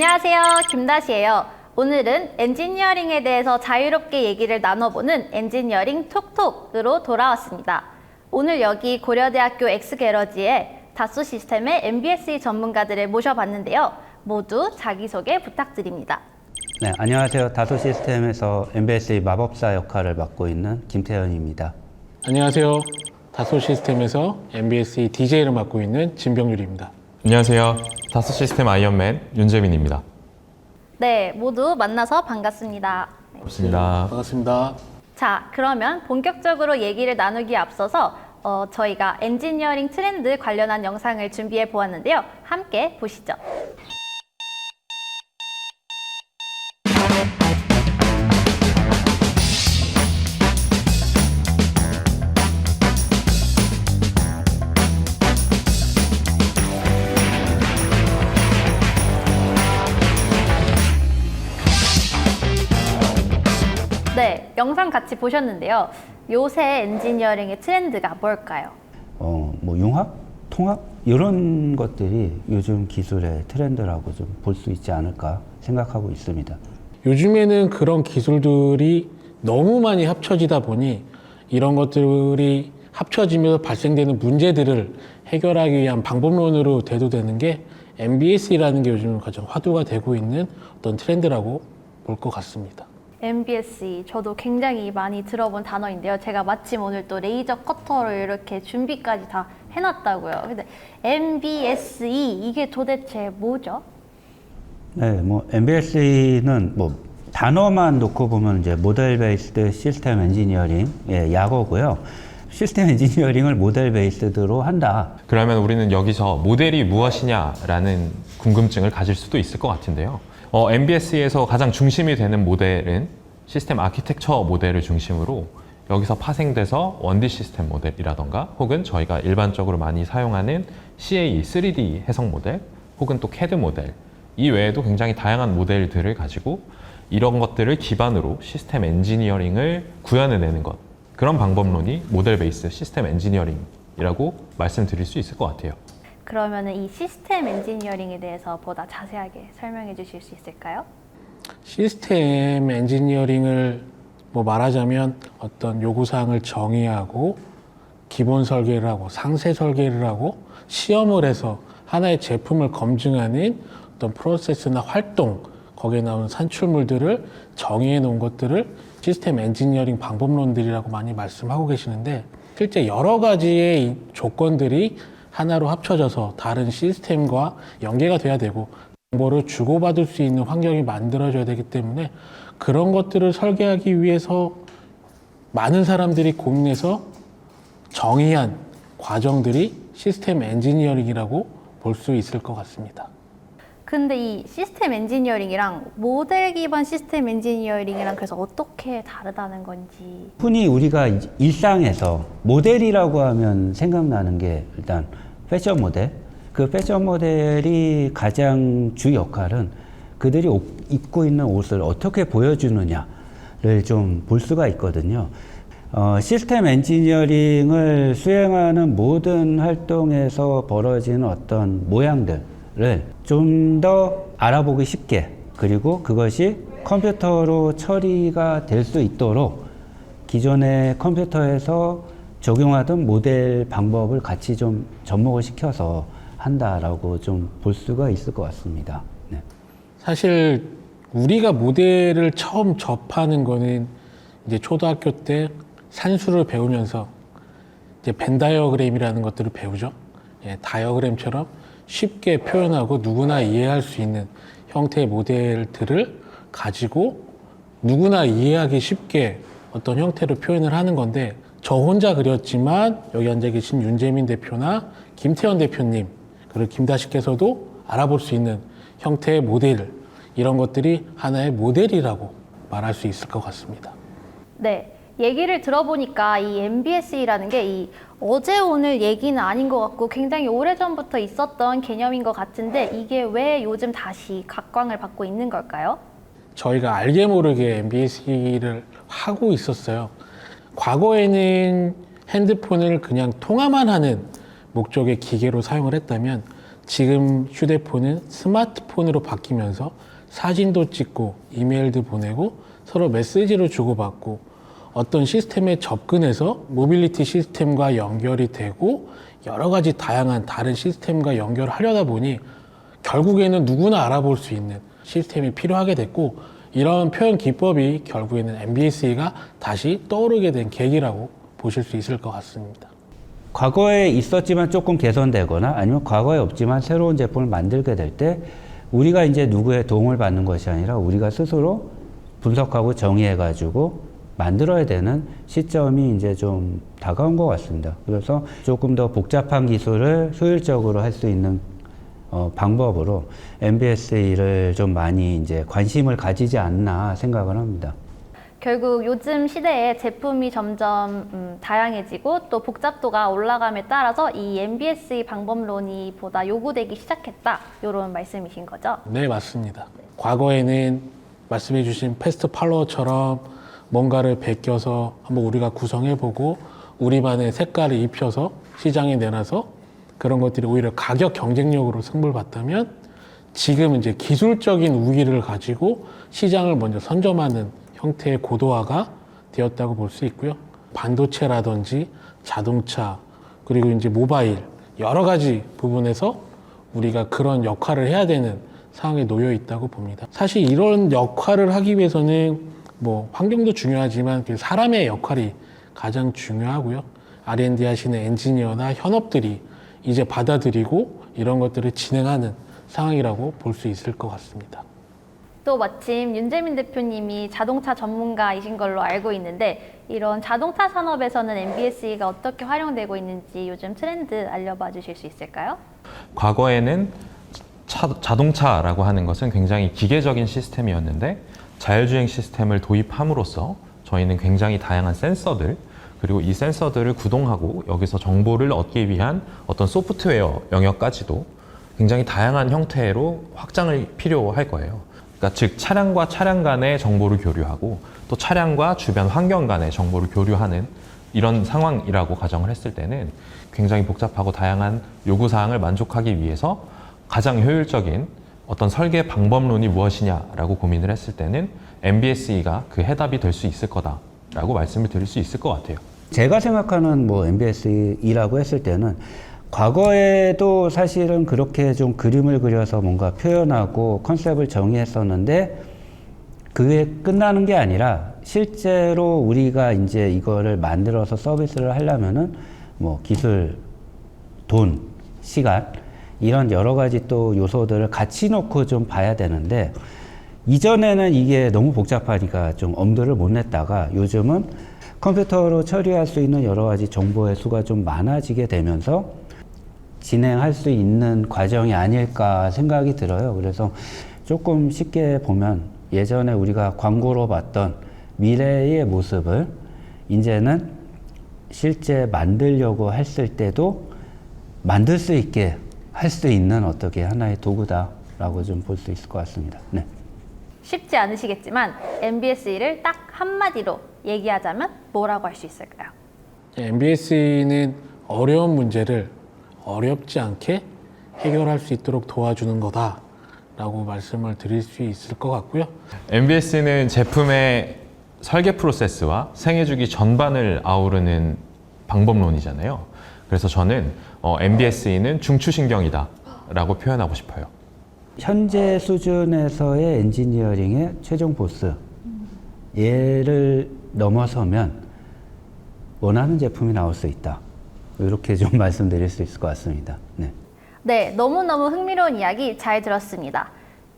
안녕하세요, 김다시예요. 오늘은 엔지니어링에 대해서 자유롭게 얘기를 나눠보는 엔지니어링 톡톡으로 돌아왔습니다. 오늘 여기 고려대학교 엑스게러지에 다소 시스템의 MBSE 전문가들을 모셔봤는데요. 모두 자기소개 부탁드립니다. 네, 안녕하세요. 다소 시스템에서 MBSE 마법사 역할을 맡고 있는 김태현입니다. 안녕하세요. 다소 시스템에서 MBSE DJ를 맡고 있는 진병률입니다. 안녕하세요. 다소 시스템 아이언맨 윤재민입니다. 네, 모두 만나서 반갑습니다. 반갑습니다. 반갑습니다. 자, 그러면 본격적으로 얘기를 나누기에 앞서서 저희가 엔지니어링 트렌드 관련한 영상을 준비해 보았는데요. 함께 보시죠. 네, 영상 같이 보셨는데요. 요새 엔지니어링의 트렌드가 뭘까요? 뭐 융합, 통합 이런 것들이 요즘 기술의 트렌드라고 좀 볼 수 있지 않을까 생각하고 있습니다. 요즘에는 그런 기술들이 너무 많이 합쳐지다 보니 이런 것들이 합쳐지면서 발생되는 문제들을 해결하기 위한 방법론으로 대두되는 게 MBSE라는 게 요즘 가장 화두가 되고 있는 어떤 트렌드라고 볼 것 같습니다. MBSE, 저도 굉장히 많이 들어본 단어인데요. 제가 마침 오늘 또 레이저 커터를 이렇게 준비까지 다 해놨다고요. 근데 MBSE, 이게 도대체 뭐죠? 네, 뭐 MBSE는 뭐 단어만 놓고 보면 이제 모델 베이스드 시스템 엔지니어링의 약어고요. 시스템 엔지니어링을 모델 베이스드로 한다. 그러면 우리는 여기서 모델이 무엇이냐라는 궁금증을 가질 수도 있을 것 같은데요. MBSE에서 가장 중심이 되는 모델은 시스템 아키텍처 모델을 중심으로 여기서 파생돼서 1D 시스템 모델이라던가 혹은 저희가 일반적으로 많이 사용하는 CAE, 3D 해석 모델 혹은 또 CAD 모델 이 외에도 굉장히 다양한 모델들을 가지고 이런 것들을 기반으로 시스템 엔지니어링을 구현해내는 것, 그런 방법론이 모델 베이스 시스템 엔지니어링이라고 말씀드릴 수 있을 것 같아요. 그러면 이 시스템 엔지니어링에 대해서 보다 자세하게 설명해 주실 수 있을까요? 시스템 엔지니어링을 뭐 말하자면 어떤 요구사항을 정의하고 기본 설계를 하고 상세 설계를 하고 시험을 해서 하나의 제품을 검증하는 어떤 프로세스나 활동, 거기에 나오는 산출물들을 정의해 놓은 것들을 시스템 엔지니어링 방법론들이라고 많이 말씀하고 계시는데, 실제 여러 가지의 이 조건들이 하나로 합쳐져서 다른 시스템과 연계가 돼야 되고 정보를 주고받을 수 있는 환경이 만들어져야 되기 때문에 그런 것들을 설계하기 위해서 많은 사람들이 고민해서 정의한 과정들이 시스템 엔지니어링이라고 볼 수 있을 것 같습니다. 근데 이 시스템 엔지니어링이랑 모델 기반 시스템 엔지니어링이랑 그래서 어떻게 다르다는 건지. 흔히 우리가 일상에서 모델이라고 하면 생각나는 게 일단 패션 모델. 그 패션 모델이 가장 주 역할은 그들이 입고 있는 옷을 어떻게 보여주느냐를 좀 볼 수가 있거든요. 시스템 엔지니어링을 수행하는 모든 활동에서 벌어지는 어떤 모양들을 좀 더 알아보기 쉽게, 그리고 그것이 컴퓨터로 처리가 될 수 있도록 기존의 컴퓨터에서 적용하던 모델 방법을 같이 좀 접목을 시켜서 한다라고 좀 볼 수가 있을 것 같습니다. 네. 사실 우리가 모델을 처음 접하는 거는 이제 초등학교 때 산수를 배우면서 이제 벤 다이어그램이라는 것들을 배우죠. 예, 다이어그램처럼 쉽게 표현하고 누구나 이해할 수 있는 형태의 모델들을 가지고 누구나 이해하기 쉽게 어떤 형태로 표현을 하는 건데, 저 혼자 그렸지만 여기 앉아 계신 윤재민 대표나 김태현 대표님 그리고 김다시께서도 알아볼 수 있는 형태의 모델, 이런 것들이 하나의 모델이라고 말할 수 있을 것 같습니다. 네, 얘기를 들어보니까 이 MBSE라는 게 이 어제 오늘 얘기는 아닌 것 같고 굉장히 오래전부터 있었던 개념인 것 같은데, 이게 왜 요즘 다시 각광을 받고 있는 걸까요? 저희가 알게 모르게 MBSE를 하고 있었어요. 과거에는 핸드폰을 그냥 통화만 하는 목적의 기계로 사용을 했다면, 지금 휴대폰은 스마트폰으로 바뀌면서 사진도 찍고 이메일도 보내고 서로 메시지를 주고받고 어떤 시스템에 접근해서 모빌리티 시스템과 연결이 되고 여러 가지 다양한 다른 시스템과 연결하려다 보니 결국에는 누구나 알아볼 수 있는 시스템이 필요하게 됐고, 이런 표현 기법이 결국에는 MBSE가 다시 떠오르게 된 계기라고 보실 수 있을 것 같습니다. 과거에 있었지만 조금 개선되거나 아니면 과거에 없지만 새로운 제품을 만들게 될 때 우리가 이제 누구의 도움을 받는 것이 아니라 우리가 스스로 분석하고 정의해가지고 만들어야 되는 시점이 이제 좀 다가온 것 같습니다. 그래서 조금 더 복잡한 기술을 효율적으로 할 수 있는 방법으로 MBSE를 좀 많이 이제 관심을 가지지 않나 생각을 합니다. 결국 요즘 시대에 제품이 점점 다양해지고 또 복잡도가 올라감에 따라서 이 MBSE 방법론이 보다 요구되기 시작했다, 이런 말씀이신 거죠? 네, 맞습니다. 과거에는 말씀해 주신 패스트 팔로워처럼 뭔가를 베껴서 한번 우리가 구성해보고 우리만의 색깔을 입혀서 시장에 내놔서 그런 것들이 오히려 가격 경쟁력으로 승부를 봤다면, 지금 이제 기술적인 우위를 가지고 시장을 먼저 선점하는 형태의 고도화가 되었다고 볼 수 있고요. 반도체라든지 자동차, 그리고 이제 모바일, 여러 가지 부분에서 우리가 그런 역할을 해야 되는 상황에 놓여 있다고 봅니다. 사실 이런 역할을 하기 위해서는 뭐 환경도 중요하지만 사람의 역할이 가장 중요하고요. R&D 하시는 엔지니어나 현업들이 이제 받아들이고 이런 것들을 진행하는 상황이라고 볼 수 있을 것 같습니다. 또 마침 윤재민 대표님이 자동차 전문가이신 걸로 알고 있는데, 이런 자동차 산업에서는 MBSE가 어떻게 활용되고 있는지 요즘 트렌드 알려봐 주실 수 있을까요? 과거에는 자동차라고 하는 것은 굉장히 기계적인 시스템이었는데, 자율주행 시스템을 도입함으로써 저희는 굉장히 다양한 센서들, 그리고 이 센서들을 구동하고 여기서 정보를 얻기 위한 어떤 소프트웨어 영역까지도 굉장히 다양한 형태로 확장을 필요할 거예요. 그러니까 즉 차량과 차량 간의 정보를 교류하고 또 차량과 주변 환경 간의 정보를 교류하는 이런 상황이라고 가정을 했을 때는 굉장히 복잡하고 다양한 요구사항을 만족하기 위해서 가장 효율적인 어떤 설계 방법론이 무엇이냐라고 고민을 했을 때는 MBSE가 그 해답이 될 수 있을 거다라고 말씀을 드릴 수 있을 것 같아요. 제가 생각하는 뭐 MBSE라고 했을 때는 과거에도 사실은 그렇게 좀 그림을 그려서 뭔가 표현하고 컨셉을 정의했었는데 그게 끝나는 게 아니라 실제로 우리가 이제 이거를 만들어서 서비스를 하려면은 뭐 기술, 돈, 시간 이런 여러 가지 또 요소들을 같이 놓고 좀 봐야 되는데, 이전에는 이게 너무 복잡하니까 좀 엄두를 못 냈다가 요즘은 컴퓨터로 처리할 수 있는 여러 가지 정보의 수가 좀 많아지게 되면서 진행할 수 있는 과정이 아닐까 생각이 들어요. 그래서 조금 쉽게 보면 예전에 우리가 광고로 봤던 미래의 모습을 이제는 실제 만들려고 했을 때도 만들 수 있게 할 수 있는 어떻게 하나의 도구다라고 좀 볼 수 있을 것 같습니다. 네. 쉽지 않으시겠지만 MBSE를 딱 한마디로 얘기하자면 뭐라고 할 수 있을까요? MBSE는 어려운 문제를 어렵지 않게 해결할 수 있도록 도와주는 거다라고 말씀을 드릴 수 있을 것 같고요. MBS는 제품의 설계 프로세스와 생애주기 전반을 아우르는 방법론이잖아요. 그래서 저는 MBSE는 중추신경이다 라고 표현하고 싶어요. 현재 수준에서의 엔지니어링의 최종 보스, 얘를 넘어서면 원하는 제품이 나올 수 있다. 이렇게 좀 말씀드릴 수 있을 것 같습니다. 네. 네, 너무너무 흥미로운 이야기 잘 들었습니다.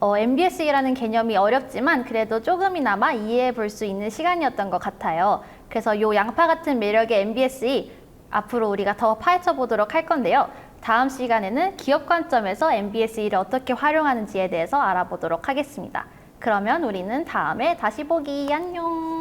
MBSE라는 개념이 어렵지만 그래도 조금이나마 이해해 볼 수 있는 시간이었던 것 같아요. 그래서 요 양파 같은 매력의 MBSE 앞으로 우리가 더 파헤쳐 보도록 할 건데요. 다음 시간에는 기업 관점에서 MBSE를 어떻게 활용하는지에 대해서 알아보도록 하겠습니다. 그러면 우리는 다음에 다시 보기. 안녕.